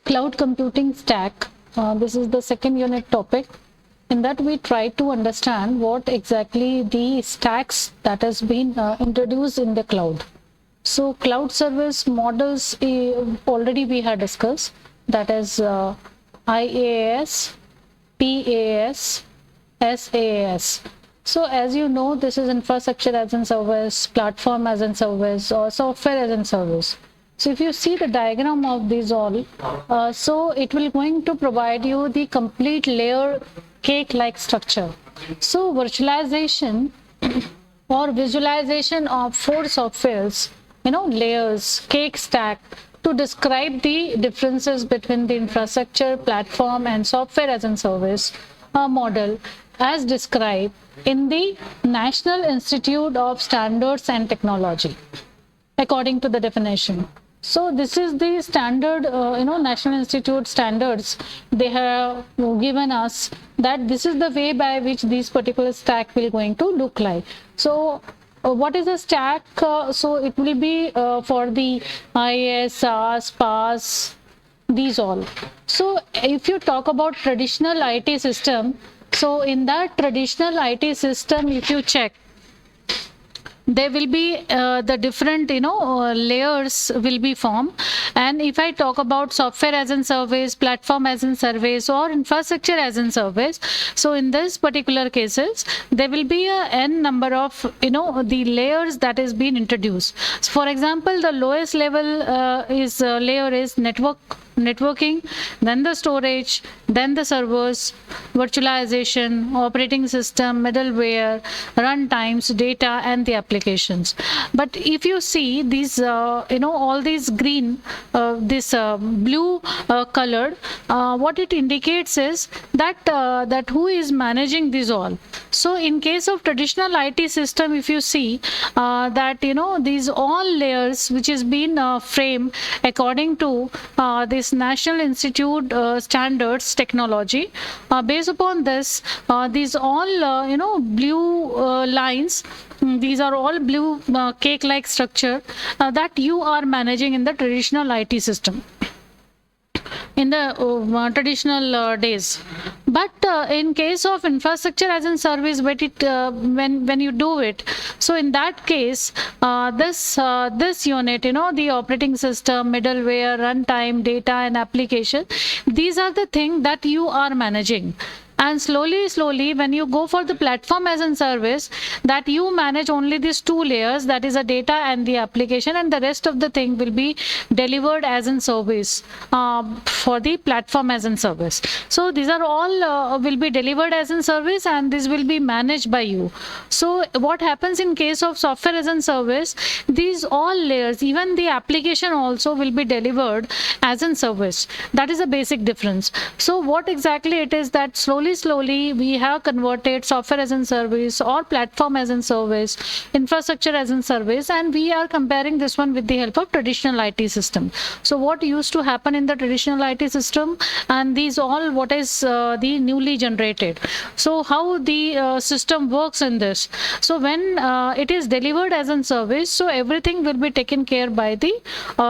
Cloud computing stack. This is the second unit topic. In that we try to understand what exactly the stacks that has been introduced in the cloud. So cloud service models already we had discussed, that is IaaS, PaaS, SaaS. So as you know, this is infrastructure as a service, platform as a service, or software as a service. So if you see the diagram of these all, so it will going to provide you the complete layer cake-like structure. So virtualization or visualization of four softwares, layers, cake stack, to describe the differences between the infrastructure, platform, and software as a service model as described in the National Institute of Standards and Technology, according to the definition. So this is the standard, National Institute standards. They have given us that this is the way by which this particular stack will going to look like. So what is a stack? So it will be for the IaaS, SaaS, PaaS, these all. So if you talk about traditional IT system, so in that traditional IT system, if you check, there will be the different layers will be formed. And if I talk about software as a service, platform as a service, or infrastructure as a service, so in this particular cases there will be a n number of the layers that is being introduced. So for example, the lowest level layer is networking, then the storage, then the servers, virtualization, operating system, middleware, runtimes, data, and the applications. But if you see these, all these green, this blue colored, what it indicates is that that who is managing these all. So in case of traditional IT system, if you see that these all layers which is been framed according to this National Institute standards technology, based upon this, these all blue lines, these are all blue cake-like structure that you are managing in the traditional IT system, in the traditional days. But in case of infrastructure as a service, when you do it, so in that case, this unit, the operating system, middleware, runtime, data, and application, these are the things that you are managing. And slowly, when you go for the platform as a service, that you manage only these two layers, that is a data and the application, and the rest of the thing will be delivered as a service for the platform as a service. So these are all will be delivered as a service, and this will be managed by you. So what happens in case of software as a service, these all layers, even the application also will be delivered as a service. That is a basic difference. So what exactly it is that slowly we have converted software as a service or platform as a service, infrastructure as a service, and we are comparing this one with the help of traditional IT system. So what used to happen in the traditional IT system, and these all what is the newly generated. So how the system works in this. So when it is delivered as a service, so everything will be taken care by the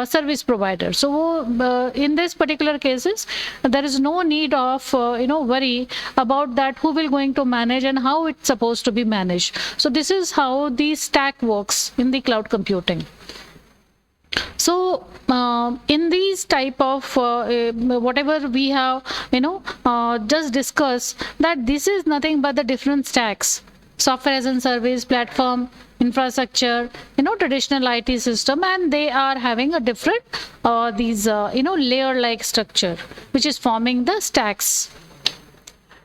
service provider. So in this particular cases, there is no need of worry about that who will going to manage and how it's supposed to be managed. So this is how the stack works in the cloud computing. So in these type of whatever we have just discussed, that this is nothing but the different stacks: software as a service, platform, infrastructure, traditional IT system, and they are having a different these layer like structure which is forming the stacks.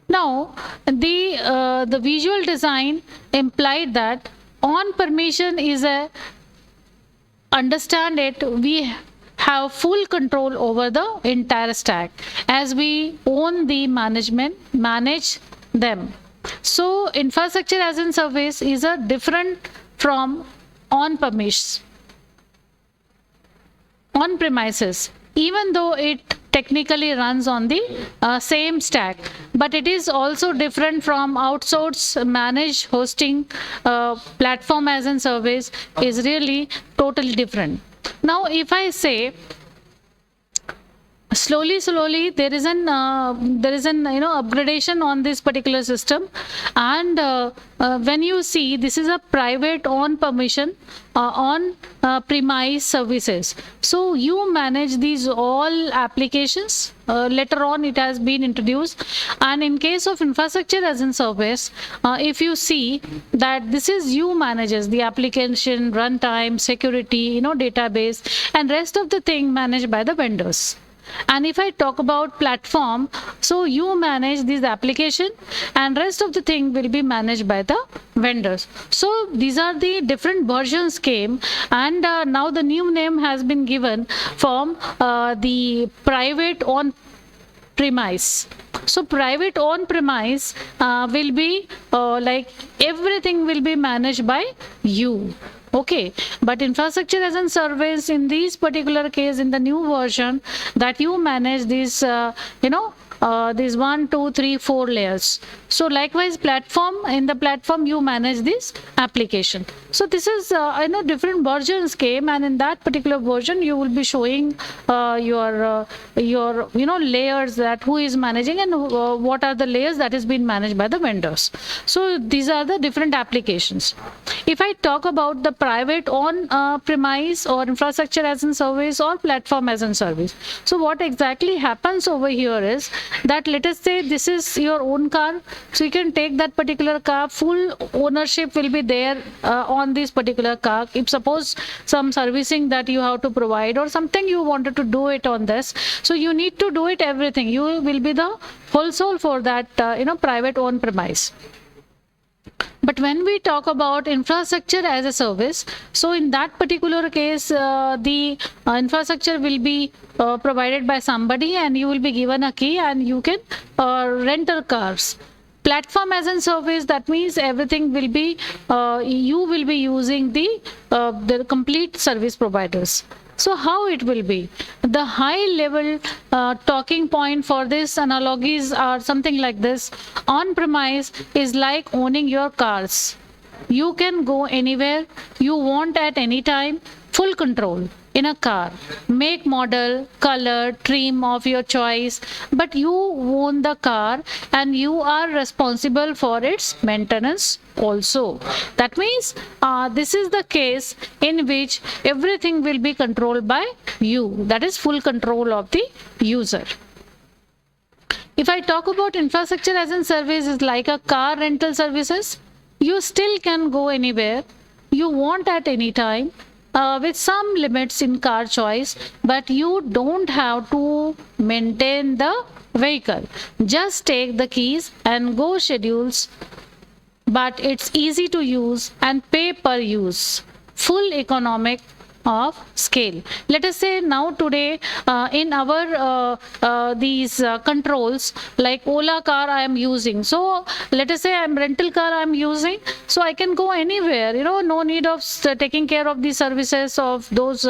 Now the visual design implied that on permission is a, understand it, we have full control over the entire stack, as we own the manage them. So infrastructure as a service is a different from on premises, even though it technically runs on the same stack, but it is also different from outsourced managed hosting. Platform as a service is really totally different. Now if I say slowly there is an upgradation on this particular system. And when you see, this is a private on permission on premise services, so you manage these all applications. Later on it has been introduced. And in case of infrastructure as a service, if you see that this is you manages the application runtime, security, database, and rest of the thing managed by the vendors. And if I talk about platform, so you manage this application and rest of the thing will be managed by the vendors. So these are the different versions came. And now the new name has been given from the private on premise. So private on premise will be like everything will be managed by you. Okay, but infrastructure as a service in this particular case, in the new version, that you manage these these 1, 2, 3, 4 layers. So likewise platform, in the platform you manage this application. So this is different versions came, and in that particular version you will be showing your layers, that who is managing and what are the layers that is being managed by the vendors. So these are the different applications. If I talk about the private on premise or infrastructure as a service or platform as a service, so what exactly happens over here is that, let us say this is your own car, so you can take that particular car, full ownership will be there on this particular car. If suppose some servicing that you have to provide or something you wanted to do it on this, so you need to do it everything, you will be the whole soul for that private on premise. But when we talk about infrastructure as a service, so in that particular case, the infrastructure will be provided by somebody, and you will be given a key and you can rent cars. Platform as a service, that means everything will be, you will be using the complete service providers. So how it will be? The high level talking point for this analogies are something like this. On premise is like owning your cars. You can go anywhere you want at any time, full control in a car, make, model, color, trim of your choice, but you own the car and you are responsible for its maintenance also. That means this is the case in which everything will be controlled by you, that is full control of the user. If I talk about infrastructure as a service, is like a car rental services. You still can go anywhere you want at any time, with some limits in car choice, but you don't have to maintain the vehicle. Just take the keys and go schedules, but it's easy to use and pay per use. Full economic of scale. Let us say now today in our these controls, like Ola car I am using, so let us say I am rental car I am using, so I can go anywhere, no need of taking care of the services of those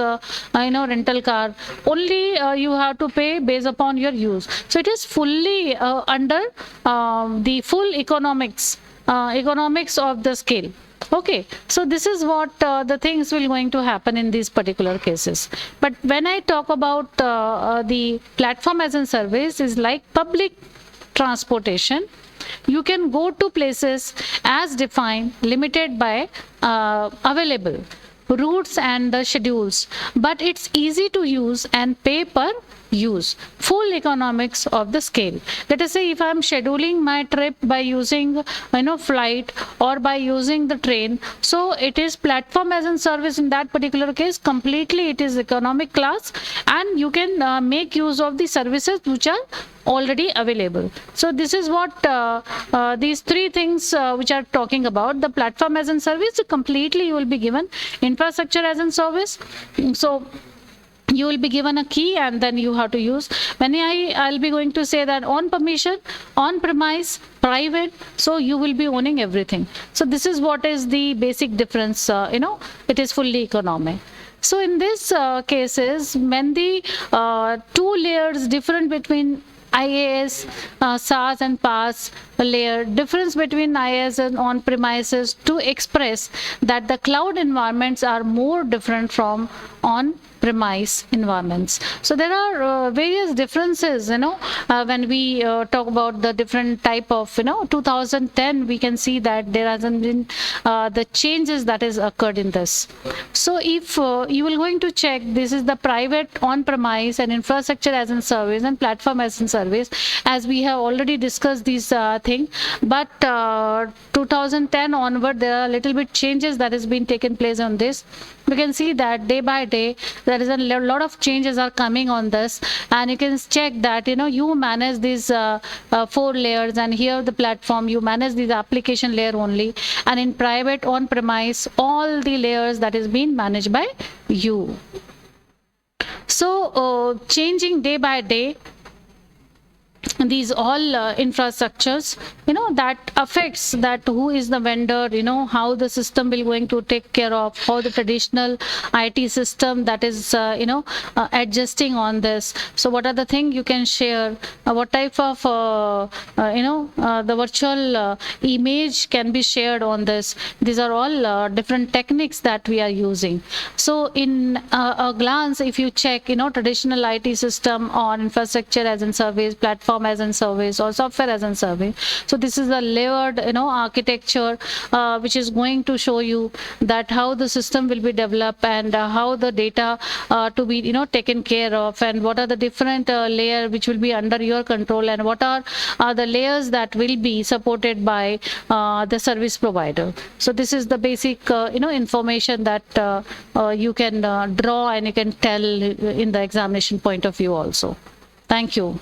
rental car. Only you have to pay based upon your use. So it is fully under the full economics of the scale. Okay, so this is what the things will going to happen in these particular cases. But when I talk about the platform as a service, is like public transportation. You can go to places as defined, limited by available routes and the schedules, but it's easy to use and pay per use. Full economics of the scale. Let us say if I am scheduling my trip by using flight or by using the train, so it is platform as a service. In that particular case, completely it is economic class, and you can make use of the services which are already available. So this is what these three things which are talking about. The platform as a service, completely you will be given infrastructure as a service. So you will be given a key and then you have to use. When I'll be going to say that on permission, on premise, private, so you will be owning everything. So this is what is the basic difference, it is fully economic. So in this cases, when the two layers different between IaaS, SaaS and PaaS layer, difference between IaaS and on-premises, to express that the cloud environments are more different from on premise environments. So there are various differences, when we talk about the different type of, 2010, we can see that there hasn't been the changes that has occurred in this. So if you will going to check, this is the private on-premise and infrastructure as a service and platform as a service, as we have already discussed these thing. But 2010 onward, there are a little bit changes that has been taken place on this. We can see that day by day there is a lot of changes are coming on this, and you can check that you manage these 4 layers, and here the platform you manage this application layer only, and in private on-premise all the layers that is being managed by you. So changing day by day these all infrastructures, that affects that who is the vendor, how the system will going to take care of, how the traditional IT system that is adjusting on this. So what are the things you can share, what type of the virtual image can be shared on this. These are all different techniques that we are using. So in a glance, if you check, traditional IT system on infrastructure as a service, platform as a service, or software as a service. So this is a layered architecture which is going to show you that how the system will be developed, and how the data to be taken care of, and what are the different layer which will be under your control, and what are the layers that will be supported by the service provider. So this is the basic information that you can draw and you can tell in the examination point of view also. Thank you.